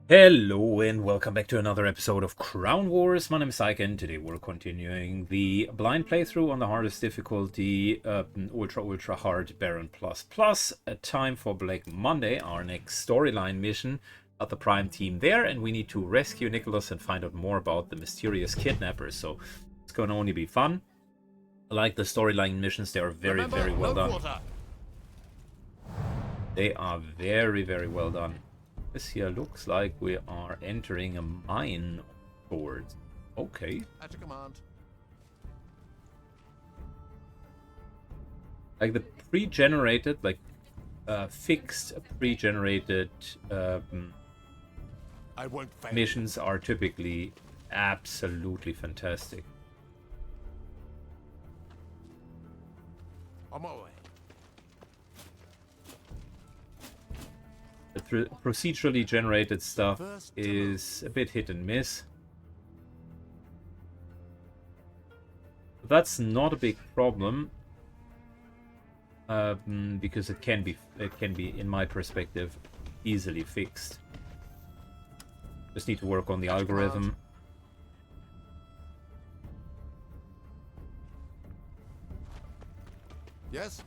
Hello and welcome back to another episode of Crown Wars. My name is Ike and today we're continuing the blind playthrough on the hardest difficulty, ultra hard Baron++. A time for Black Monday, our next storyline mission. Got the Prime team there and we need to rescue Nicholas and find out more about the mysterious kidnappers. So it's going to only be fun. I like the storyline missions. They are very well done. They are very well done. This here looks like we are entering a mine towards. Okay. At your command. Like the pre-generated, fixed pre-generated I won't fail. missions are typically absolutely fantastic. On my way. The procedurally generated stuff is a bit hit and miss. But that's not a big problem, because it can be, in my perspective, easily fixed. Just need to work on the algorithm. Yes.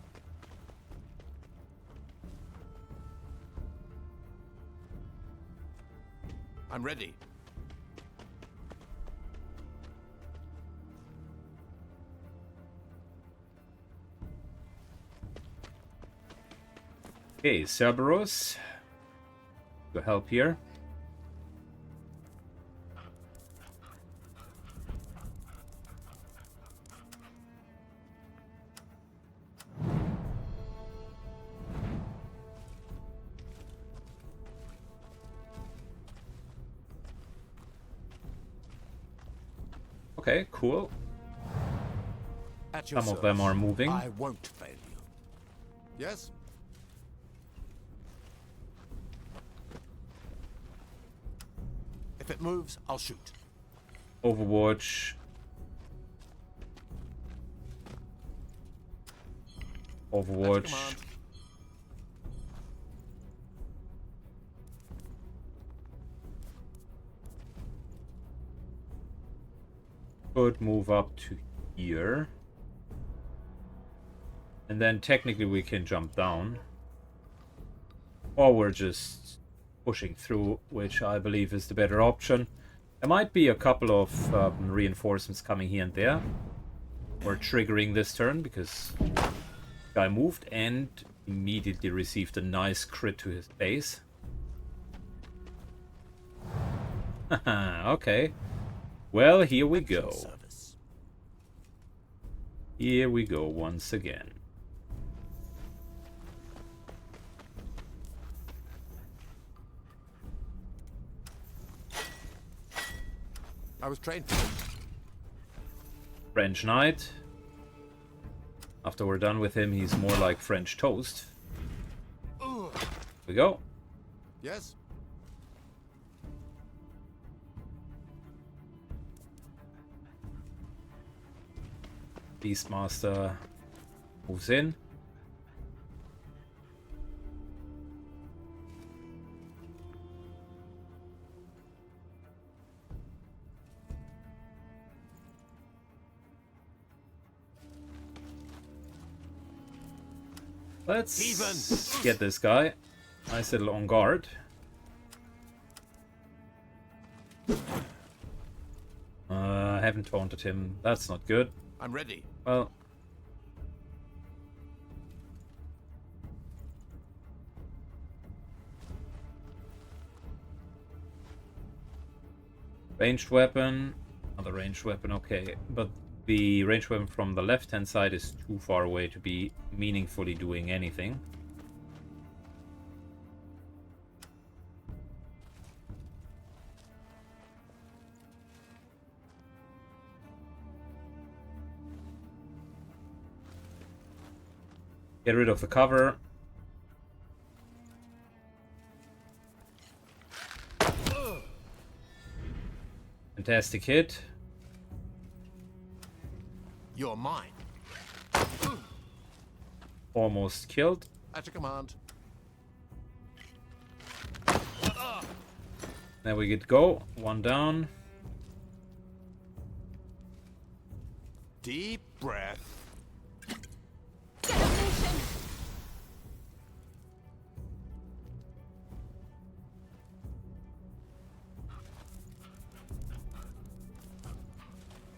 I'm ready. Okay, Cerberus, to help here. Okay, cool. At your Some of them are moving. I won't fail you. Yes. If it moves, I'll shoot. Overwatch. At your Overwatch. command. Could move up to here. And then technically we can jump down. Or we're just pushing through, which I believe is the better option. There might be a couple of reinforcements coming here and there. Or triggering this turn because the guy moved and immediately received a nice crit to his base. Okay. Well, here we go. Service. Here we go once again. I was trained for it. French Knight. After we're done with him, he's more like French toast. Here we go. Yes. Beastmaster moves in. Let's get this guy. Nice little on guard. I haven't taunted him. That's not good. I'm ready. Well, ranged weapon, another ranged weapon, okay. But the ranged weapon from the left-hand side is too far away to be meaningfully doing anything. Get rid of the cover. Fantastic hit. You're mine. Almost killed. At your command. There we get go. One down. Deep breath. Detonation.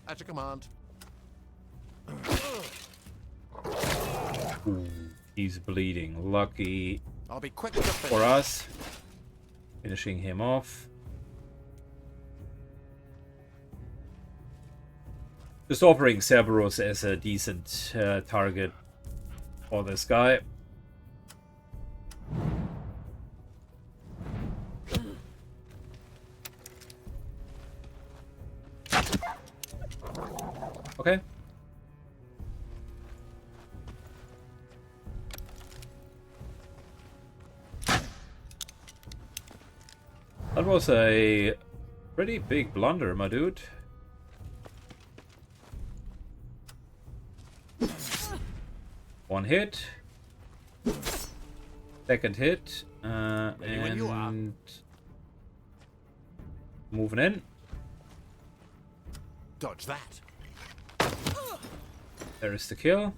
At your command. Ooh, he's bleeding. Lucky I'll be quick to finish. for us. Finishing him off. Just offering Cerberus as a decent target for this guy. Okay. That was a pretty big blunder, my dude. One hit. Second hit. when you are. And moving in. Dodge that. There is the kill.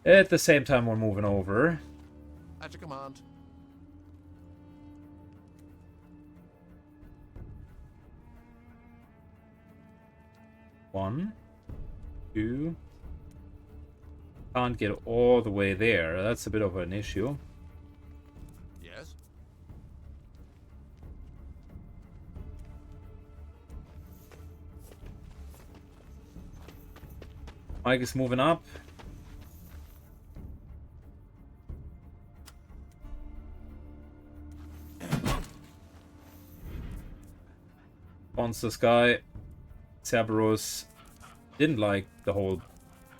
At the same time, we're moving over. At your command. One, two. Can't get all the way there. That's a bit of an issue. Yes. Mike is moving up. Monster Sky. Cerberus didn't like the whole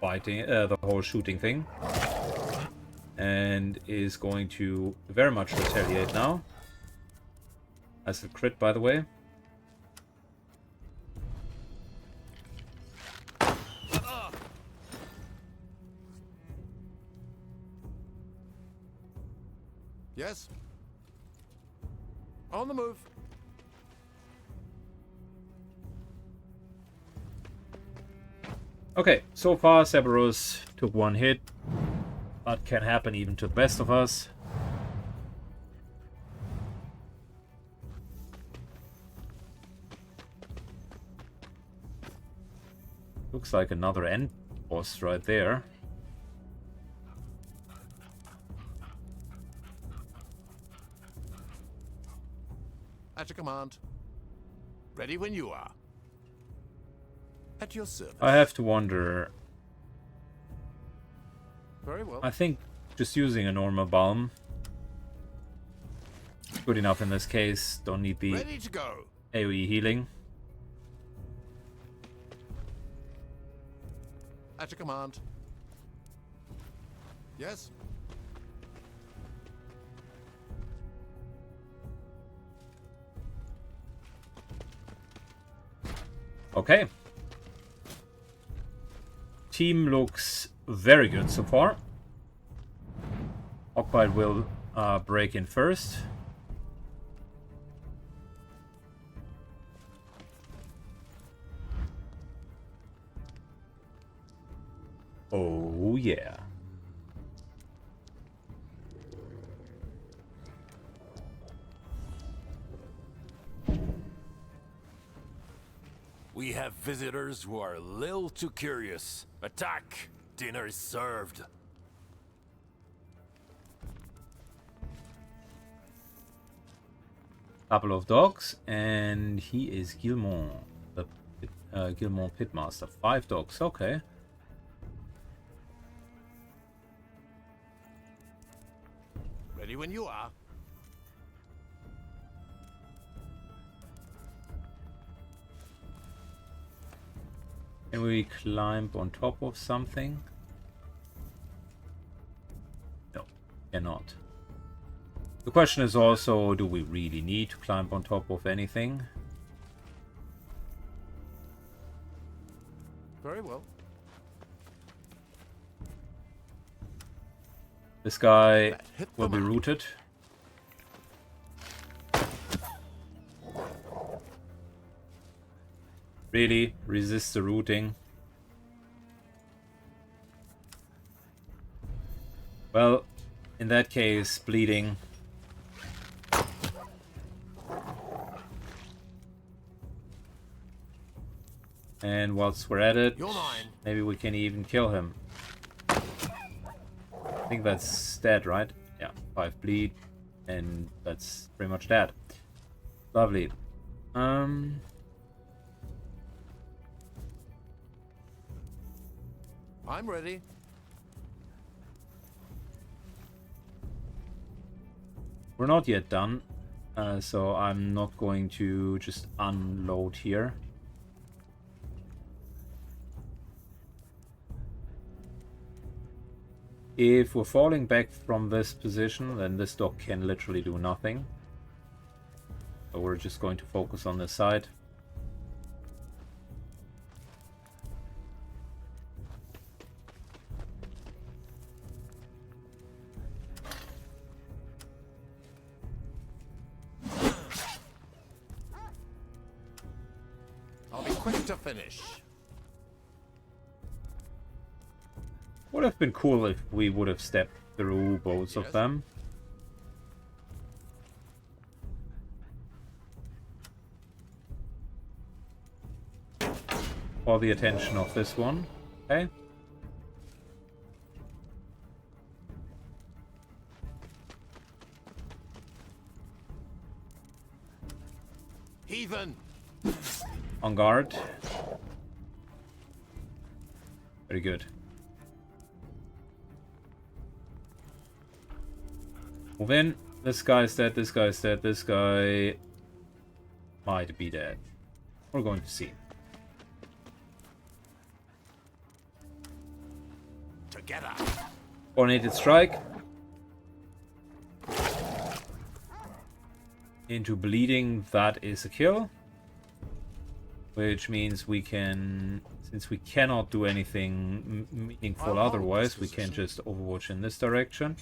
fighting, the whole shooting thing, and is going to very much retaliate now. That's a crit, by the way. Yes. On the move. Okay, so far Cerberus took one hit. That can happen even to the best of us. Looks like another end boss right there. At your command. Ready when you are. At your service. I have to wonder. Very well. I think just using a normal balm good enough in this case. Don't need the Ready to go. AoE healing. At your command. Yes. Okay. Team looks very good so far. Occupy will break in first. Oh yeah. We have visitors who are a little too curious. Attack! Dinner is served. Couple of dogs, and he is Guillemot, the Guillemot Pitmaster. 5 dogs, okay. Ready when you are. Can we climb on top of something? No, cannot. The question is also, do we really need to climb on top of anything? Very well. This guy That hit will the be mark. rooted. Really? Resist the rooting. Well, in that case, bleeding. And whilst we're at it, You're mine. maybe we can even kill him. I think that's dead, right? Yeah, 5 bleed, and that's pretty much dead. Lovely. I'm ready. We're not yet done, so I'm not going to just unload here. If we're falling back from this position, then this dog can literally do nothing. So we're just going to focus on this side. I'll be quick to finish. Would have been cool if we would have stepped through both of Yes. them. For the attention of this one. Okay. Heathen. On guard. Very good. Move in. This guy is dead, this guy is dead, this guy might be dead. We're going to see. Together. Coordinated strike. Into bleeding, that is a kill. Which means we can, since we cannot do anything meaningful I'll hold otherwise, this we can position. just overwatch in this direction.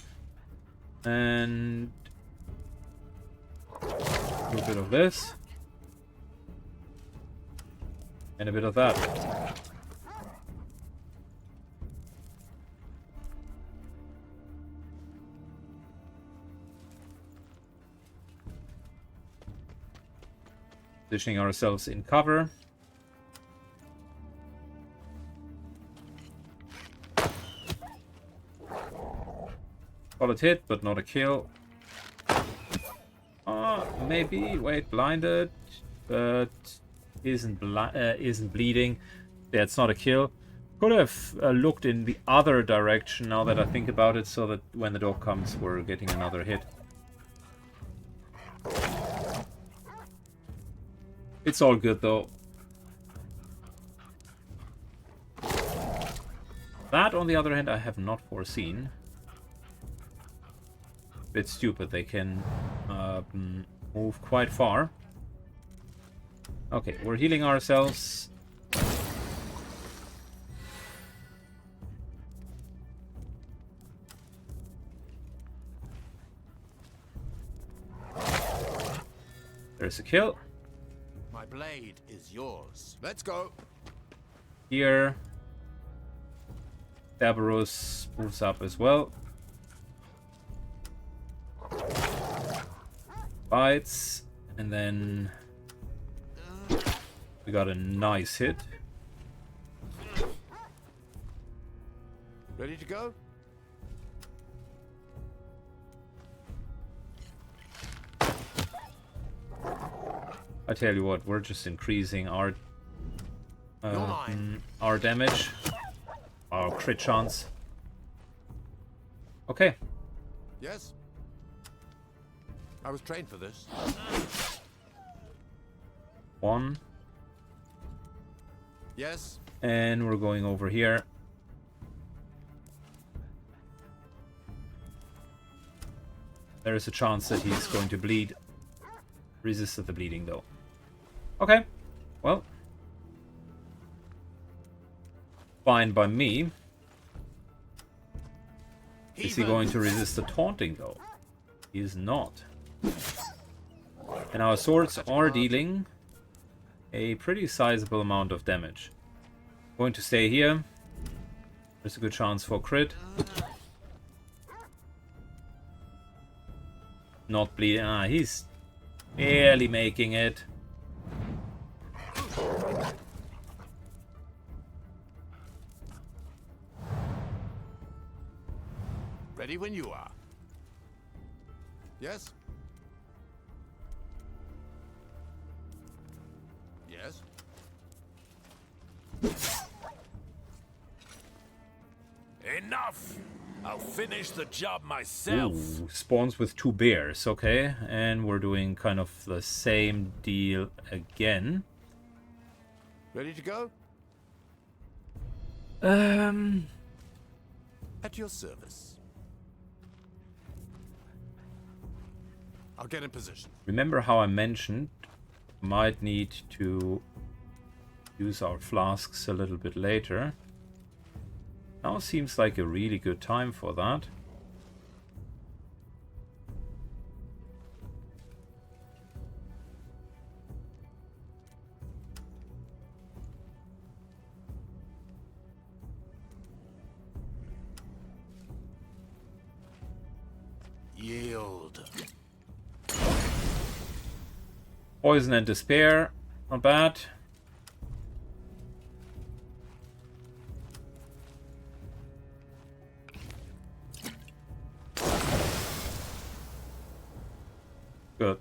And do a bit of this. And a bit of that. Positioning ourselves in cover. Solid hit, but not a kill. Maybe. Wait, blinded, but isn't bleeding. Yeah, it's not a kill. Could have looked in the other direction now that I think about it, so that when the dog comes, we're getting another hit. It's all good though. That, on the other hand, I have not foreseen. Bit stupid. They can move quite far. Okay, we're healing ourselves. There's a kill. My blade is yours. Let's go. Here. Cerberus moves up as well. Bites. And then we got a nice hit. Ready to go? I tell you what, we're just increasing our damage, our crit chance. Okay. Yes. I was trained for this. One. Yes. And we're going over here. There is a chance that he's going to bleed. Resisted the bleeding, though. Okay. Well. Fine by me. Is he going to resist the taunting, though? He is not. And our swords are dealing a pretty sizable amount of damage. Going to stay here. There's a good chance for crit. Not bleeding. Ah, he's barely making it. Ready when you are. Yes? Yes? Enough! I'll finish the job myself. Ooh, spawns with 2 bears, okay. And we're doing kind of the same deal again. Ready to go? At your service. I'll get in position. Remember how I mentioned might need to use our flasks a little bit later. Now seems like a really good time for that. Yield. Poison and despair, not bad. Good.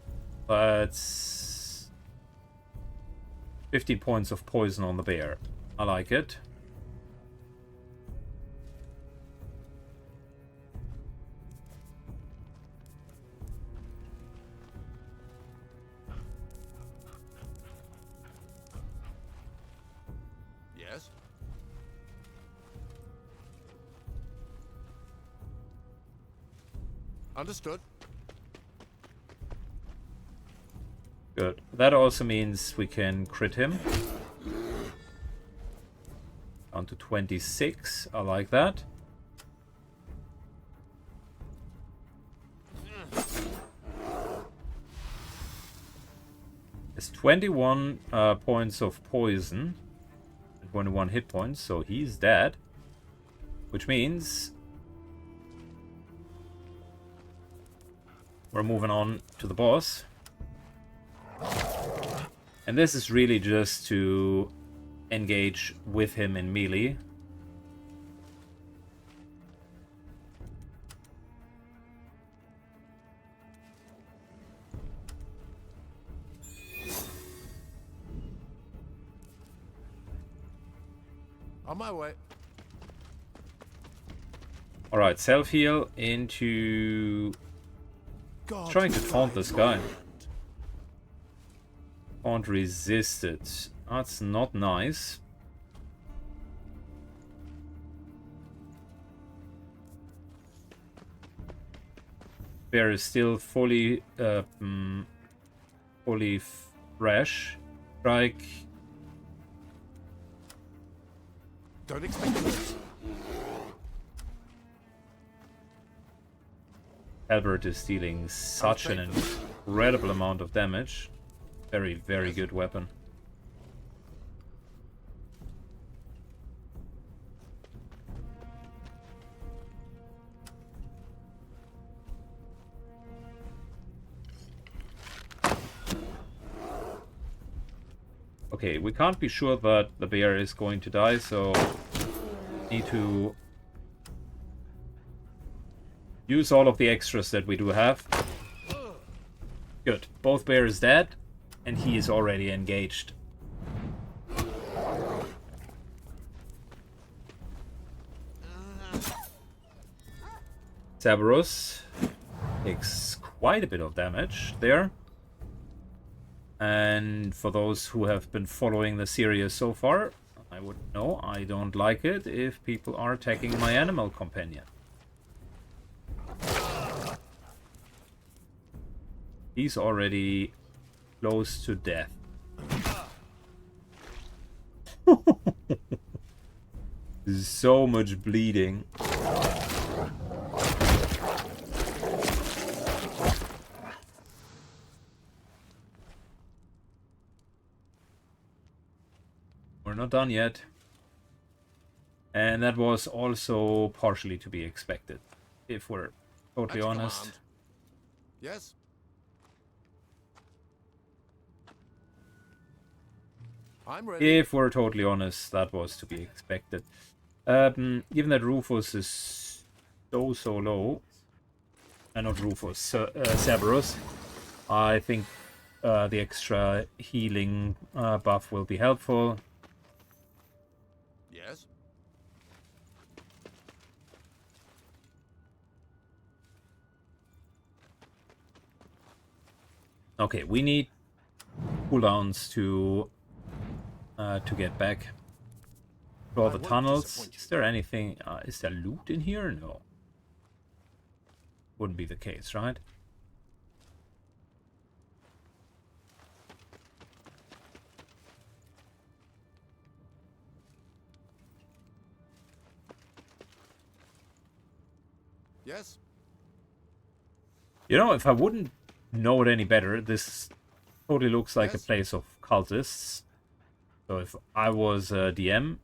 That's 50 points of poison on the bear. I like it. Yes? Understood. Good. That also means we can crit him. Down to 26. I like that. There's 21 points of poison. 21 hit points, so he's dead. Which means we're moving on to the boss. And this is really just to engage with him in melee. On my way. Alright, self-heal into God, trying to taunt this guy. Can't resist it. That's not nice. Bear is still fully fresh. Strike. Don't expect this. Albert is dealing such an incredible amount of damage. Very, very good weapon. Okay, we can't be sure that the bear is going to die, so need to use all of the extras that we do have. Good. Both bears dead, and he is already engaged. Cerberus takes quite a bit of damage there. And for those who have been following the series so far, I would know I don't like it if people are attacking my animal companion. He's already close to death. There's so much bleeding. We're not done yet. And that was also partially to be expected, if we're totally At honest. command. Yes? I'm ready. If we're totally honest, that was to be expected. Given that Rufus is so low, not Rufus, Cerberus, I think the extra healing buff will be helpful. Yes? Okay, we need cooldowns to get back to all I the won't tunnels. disappoint you. Is there anything? Is there loot in here? No. Wouldn't be the case, right? Yes? You know, if I wouldn't know it any better, this totally looks like a Yes? place of cultists. So if I was a DM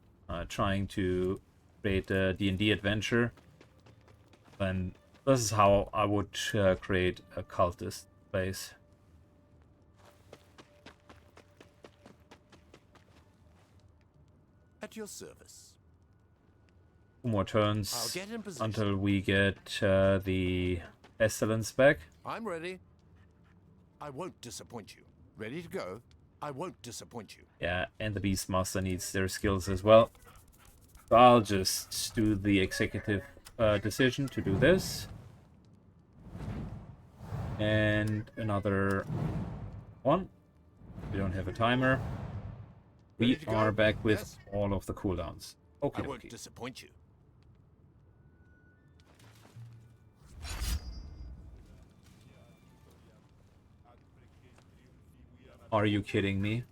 trying to create a D&D adventure, then this is how I would create a cultist place. At your service. 2 more I'll turns get in position. until we get the pestilence back. I'm ready. I won't disappoint you. Ready to go? I won't disappoint you. Yeah, and the Beastmaster needs their skills as well. So I'll just do the executive decision to do this. And another one. We don't have a timer. We Ready to go? are back with Yes? all of the cooldowns. I Okay, won't disappoint you. Are you kidding me?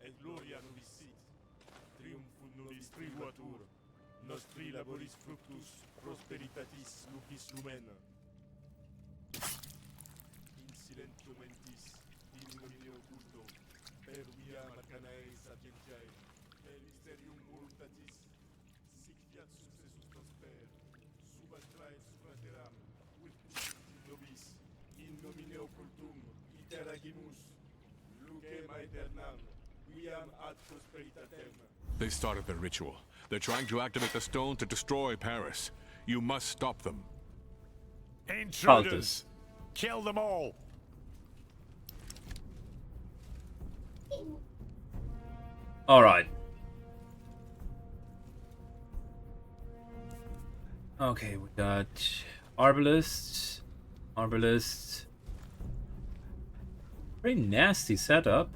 et gloria nobiscit, triumphum nobis tribuatur, nostri laboris fructus, prosperitatis lupis lumen. In silentio mentis, in nomine occulto, per via arcanae sapientiae, per mysterium voluntatis, sic fiat successus prosper, sub astra et supra terram, quid pusit nobis, in nomine occultum, iteragimus, lucem aeternam, viam ad prosperitatem. They started their ritual. They're trying to activate the stone to destroy Paris. You must stop them. Cultists. Kill them all! Alright. Okay, we got Arbalists. Arbalists. Very nasty setup.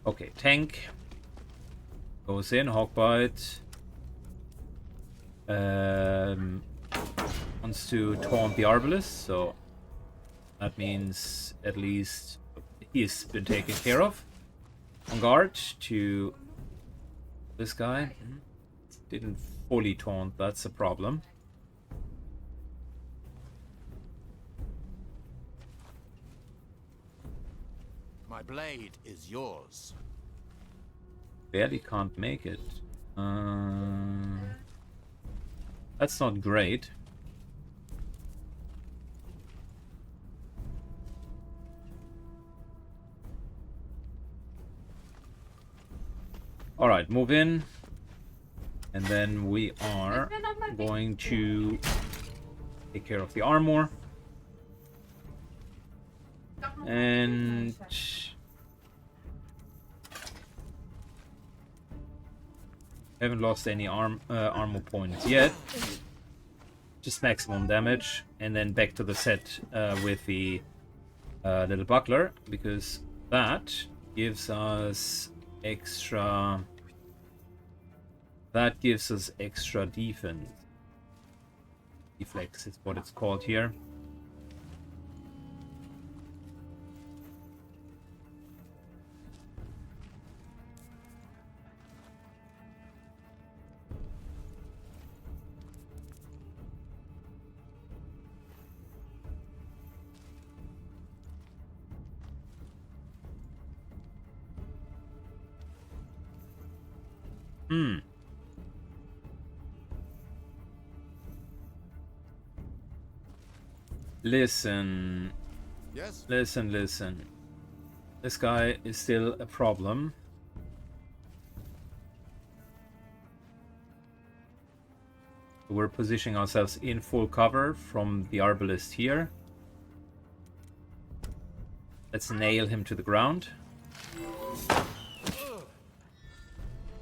Okay, tank. Goes in, Hawkbite. Wants to taunt the Arbalist, so that means at least he's been taken care of. On guard to this guy. Didn't fully taunt, that's a problem. My blade is yours. Barely can't make it. That's not great. Alright, move in. And then we are going to take care of the armor. And haven't lost any armor points yet. Just maximum damage, and then back to the set with the little buckler, because that gives us extra... That gives us extra defense. Deflex is what it's called here. Listen. Yes? Listen. This guy is still a problem. We're positioning ourselves in full cover from the arbalist here. Let's nail him to the ground.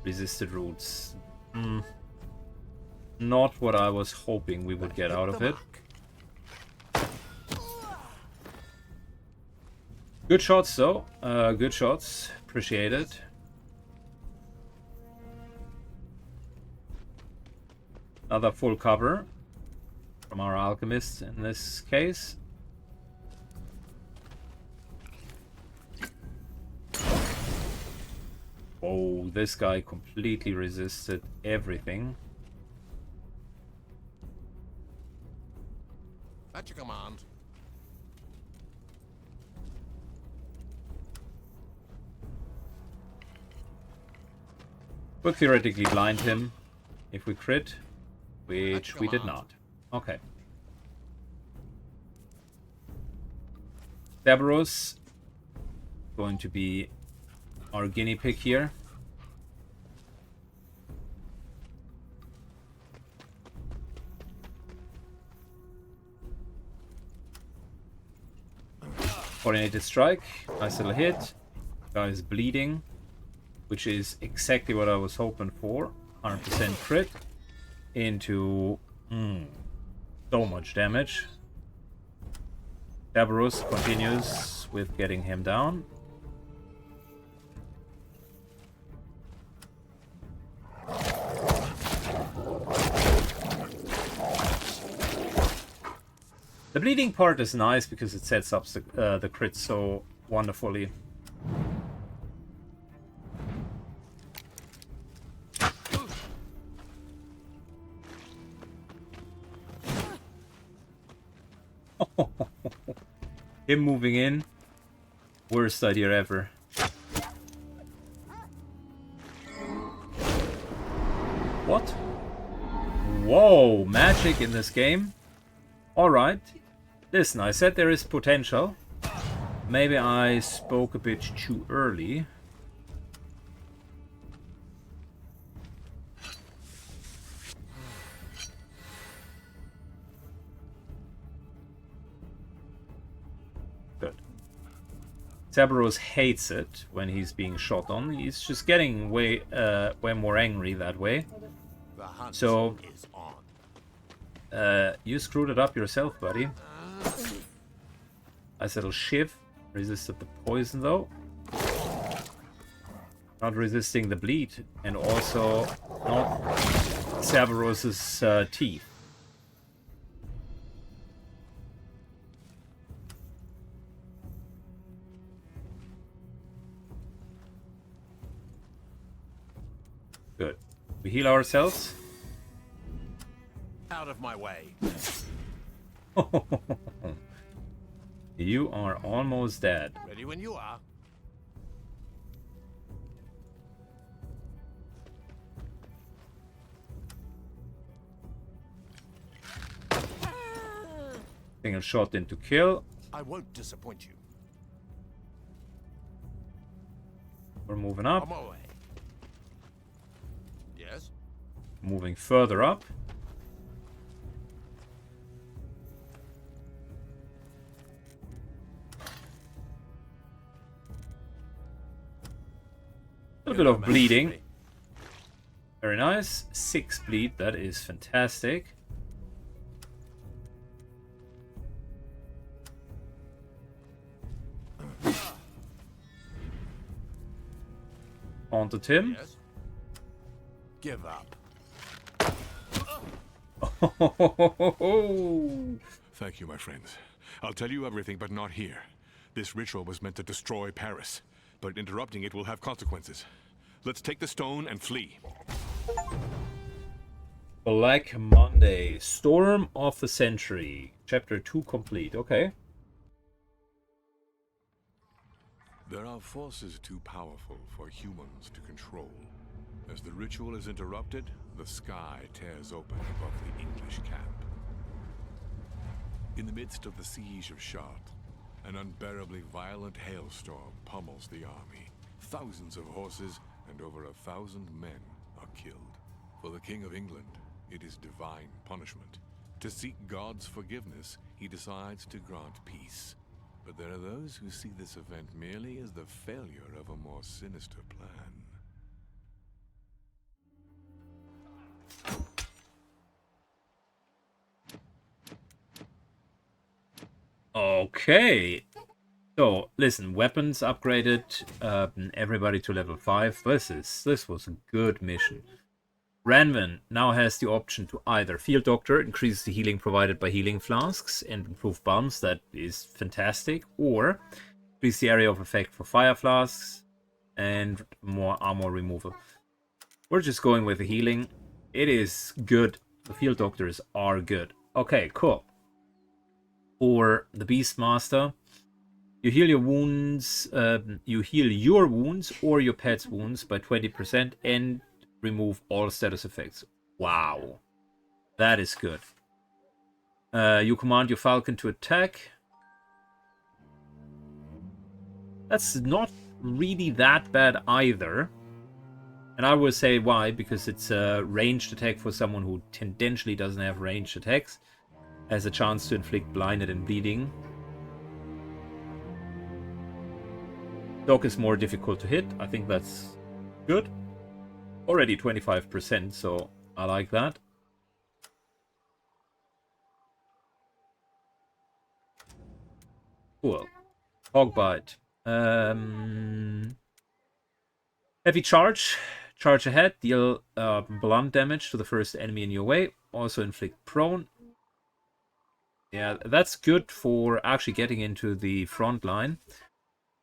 Resisted roots. Not what I was hoping we would get out of it. Good shots though. Good shots. Appreciate it. Another full cover from our alchemist in this case. Oh, this guy completely resisted everything. At your command. Could theoretically blind him if we crit, which we did not. Okay. Cerberus going to be our guinea pig here. Coordinated strike, nice little hit. Guy is bleeding, which is exactly what I was hoping for. 100% crit into so much damage. Cerberus continues with getting him down. The bleeding part is nice because it sets up the crit so wonderfully. Him moving in, worst idea ever. What? Whoa, magic in this game? Alright. Listen, I said there is potential. Maybe I spoke a bit too early. Good. Cerberus hates it when he's being shot on. He's just getting way more angry that way. The hunt So, is on. you screwed it up yourself, buddy. Nice little shiv. Resisted the poison though. Not resisting the bleed. And also not Cerberus's teeth. Good. We heal ourselves. Out of my way. You are almost dead. Ready when you are. Single shot into kill. I won't disappoint you. We're moving On up. my way. Yes? Moving further up. A little bit of bleeding. Very nice. 6 bleed. That is fantastic. Taunted him. Yes? Give up. Thank you, my friends. I'll tell you everything, but not here. This ritual was meant to destroy Paris, but interrupting it will have consequences. Let's take the stone and flee. Black Monday, Storm of the Century, Chapter 2 complete. Okay. There are forces too powerful for humans to control. As the ritual is interrupted, the sky tears open above the English camp. In the midst of the siege of Chartres, an unbearably violent hailstorm pummels the army. Thousands of horses and over 1,000 men are killed. For the King of England, it is divine punishment. To seek God's forgiveness, he decides to grant peace. But there are those who see this event merely as the failure of a more sinister plan. Okay. So, listen, weapons upgraded, everybody to level 5. This was a good mission. Ranvin now has the option to either Field Doctor, increase the healing provided by healing flasks and improve bombs, that is fantastic, or increase the area of effect for fire flasks and more armor removal. We're just going with the healing. It is good. The Field Doctors are good. Okay, cool. For the Beastmaster, you heal your wounds, or your pet's wounds by 20% and remove all status effects. Wow. That is good. You command your falcon to attack. That's not really that bad either. And I will say why, because it's a ranged attack for someone who tendentially doesn't have ranged attacks. Has a chance to inflict blinded and bleeding. Dog is more difficult to hit. I think that's good. Already 25%, so I like that. Cool. Hogbite. Heavy charge. Charge ahead. Deal blunt damage to the first enemy in your way. Also inflict prone. Yeah, that's good for actually getting into the front line.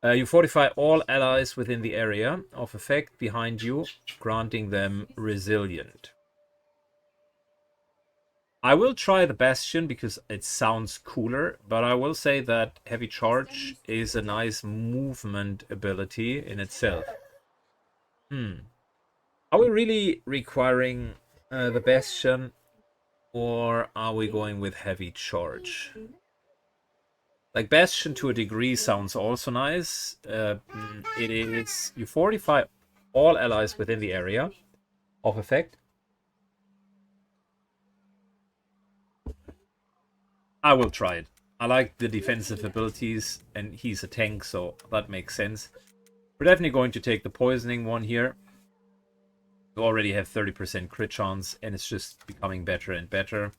You fortify all allies within the area of effect behind you, granting them resilient. I will try the Bastion because it sounds cooler, but I will say that Heavy Charge is a nice movement ability in itself. Are we really requiring the Bastion, or are we going with Heavy Charge? Like, Bastion to a degree sounds also nice. It is, you fortify all allies within the area of effect. I will try it. I like the defensive abilities, and he's a tank, so that makes sense. We're definitely going to take the poisoning one here. We already have 30% crit chance, and it's just becoming better and better.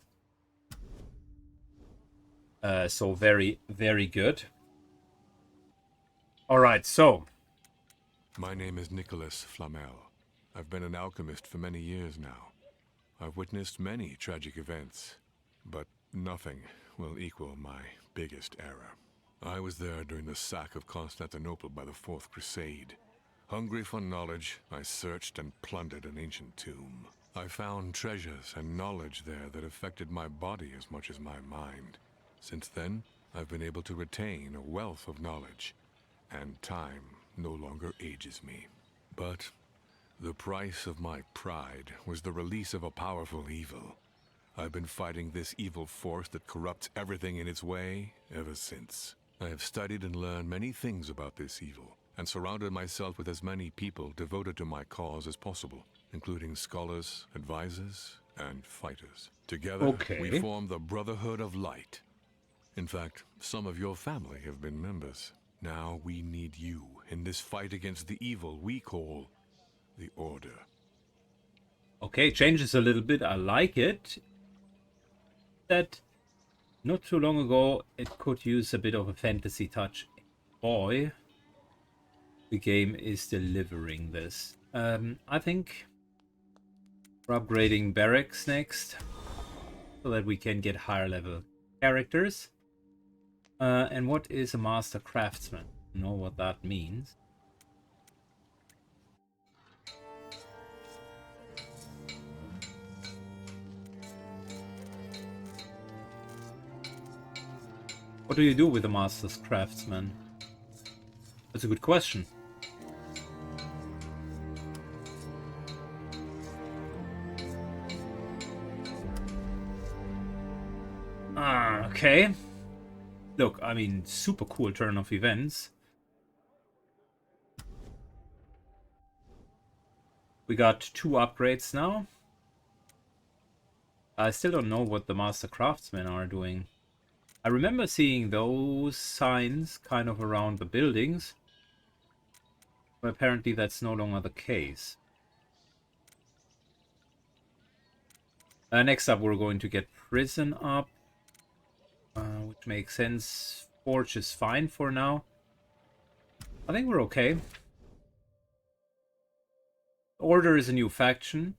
So very, very good. Alright, so. My name is Nicholas Flamel. I've been an alchemist for many years now. I've witnessed many tragic events, but nothing will equal my biggest error. I was there during the sack of Constantinople by the Fourth Crusade. Hungry for knowledge, I searched and plundered an ancient tomb. I found treasures and knowledge there that affected my body as much as my mind. Since then, I've been able to retain a wealth of knowledge, and time no longer ages me. But the price of my pride was the release of a powerful evil. I've been fighting this evil force that corrupts everything in its way ever since. I have studied and learned many things about this evil, and surrounded myself with as many people devoted to my cause as possible, including scholars, advisors, and fighters. Together, we form the Brotherhood of Light. In fact, some of your family have been members. Now we need you in this fight against the evil we call the Order. Okay, changes a little bit. I like it. That not too long ago it could use a bit of a fantasy touch. Boy, the game is delivering this. I think we're upgrading barracks next, so that we can get higher level characters. And what is a master craftsman? You know what that means. What do you do with a master's craftsman? That's a good question. Okay. Look, I mean, super cool turn of events. We got 2 upgrades now. I still don't know what the master craftsmen are doing. I remember seeing those signs kind of around the buildings, but apparently that's no longer the case. Next up, we're going to get prison up, which makes sense. Forge is fine for now. I think we're okay. Order is a new faction.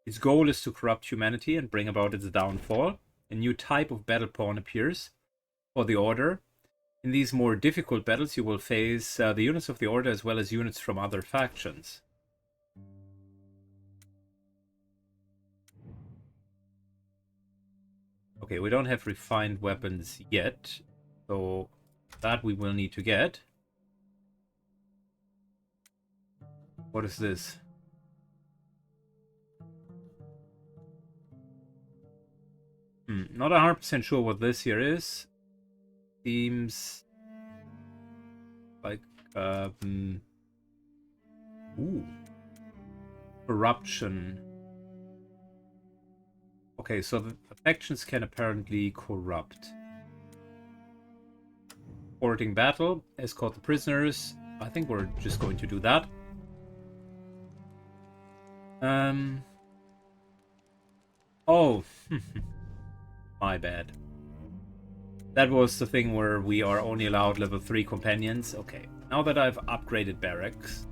Its goal is to corrupt humanity and bring about its downfall. A new type of battle pawn appears for the Order. In these more difficult battles, you will face the units of the Order as well as units from other factions. Okay, we don't have refined weapons yet, so that we will need to get. What is this? Not 100% sure what this here is. Seems like ooh, corruption. Okay, so the factions can apparently corrupt. Forwarding battle, escort the prisoners. I think we're just going to do that. Oh, my bad. That was the thing where we are only allowed level 3 companions. Okay, now that I've upgraded barracks,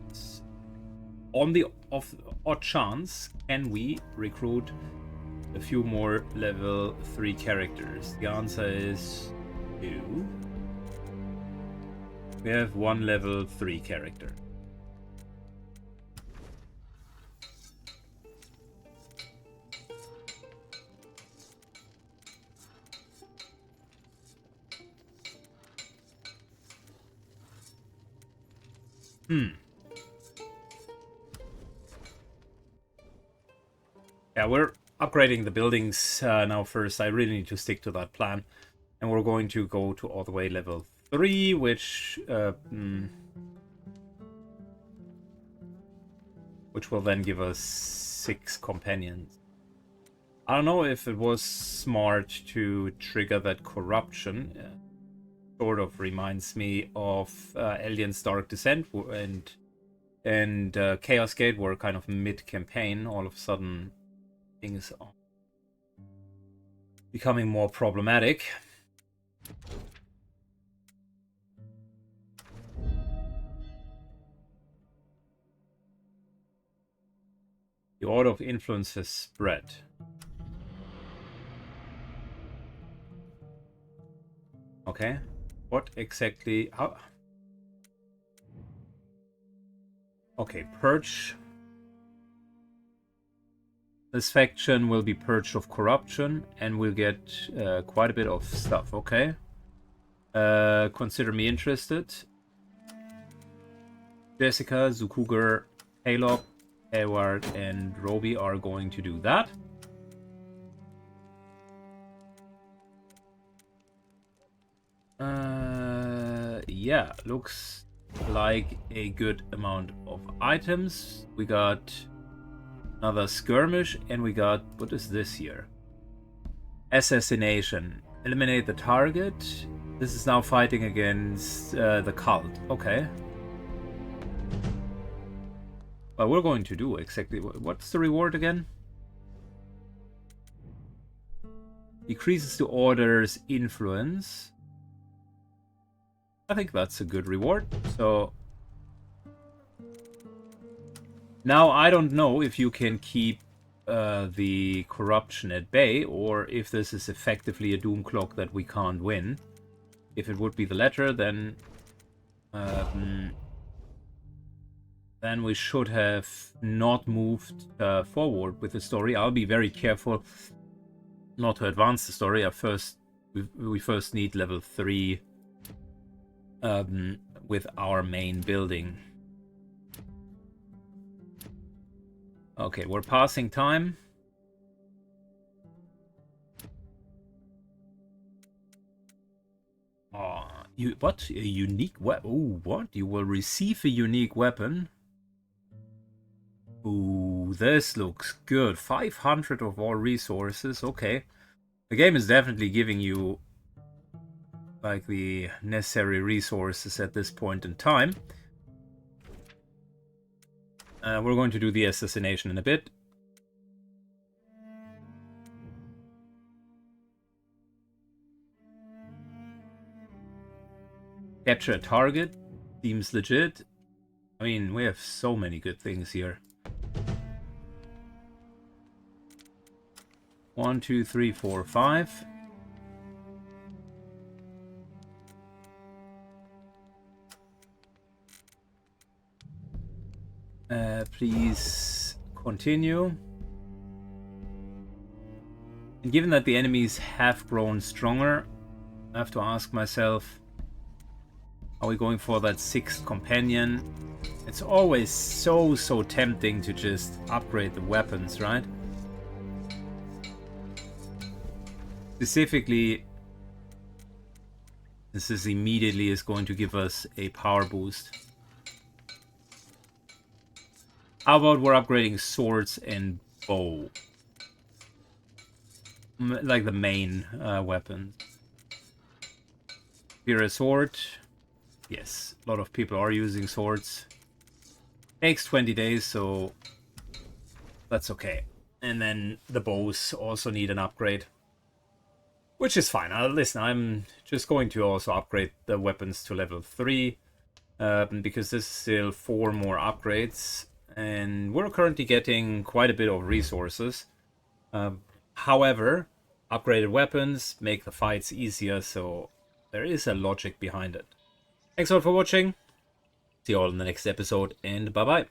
on the odd chance, can we recruit a few more level 3 characters? The answer is 2. We have 1 level 3 character. Yeah, we're upgrading the buildings now first. I really need to stick to that plan. And we're going to go to all the way level 3, which will then give us 6 companions. I don't know if it was smart to trigger that corruption. Sort of reminds me of Alien's Dark Descent and Chaos Gate were kind of mid-campaign. All of a sudden, things are becoming more problematic. The order of influence has spread. Okay. What exactly? How? Okay, purge. This faction will be purged of corruption and we'll get quite a bit of stuff. Okay. Consider me interested. Jessica, Zukuger, Halok, Edward, and Roby are going to do that. Yeah, looks like a good amount of items. We got another skirmish, and we got, what is this here? Assassination. Eliminate the target. This is now fighting against the cult. Okay. Well, we're going to do exactly what's the reward again? Decreases the order's influence. I think that's a good reward. So Now, I don't know if you can keep the corruption at bay, or if this is effectively a doom clock that we can't win. If it would be the latter, then we should have not moved forward with the story. I'll be very careful not to advance the story. We first need level 3 with our main building. Okay, we're passing time. What? A unique weapon? Oh, what? You will receive a unique weapon. Ooh, this looks good. 500 of all resources. Okay. The game is definitely giving you like the necessary resources at this point in time. We're going to do the assassination in a bit. Capture a target. Seems legit. I mean, we have so many good things here. 1, 2, 3, 4, 5. Please continue. And given that the enemies have grown stronger, I have to ask myself, are we going for that 6th companion? It's always so tempting to just upgrade the weapons, right? Specifically, this is immediately is going to give us a power boost. How about we're upgrading swords and bow? Like the main weapons. Here a sword. Yes, a lot of people are using swords. Takes 20 days, so that's okay. And then the bows also need an upgrade. Which is fine. Listen, I'm just going to also upgrade the weapons to level 3. Because this is still 4 more upgrades. And we're currently getting quite a bit of resources. However, upgraded weapons make the fights easier, so there is a logic behind it. Thanks all for watching. See you all in the next episode, and bye-bye.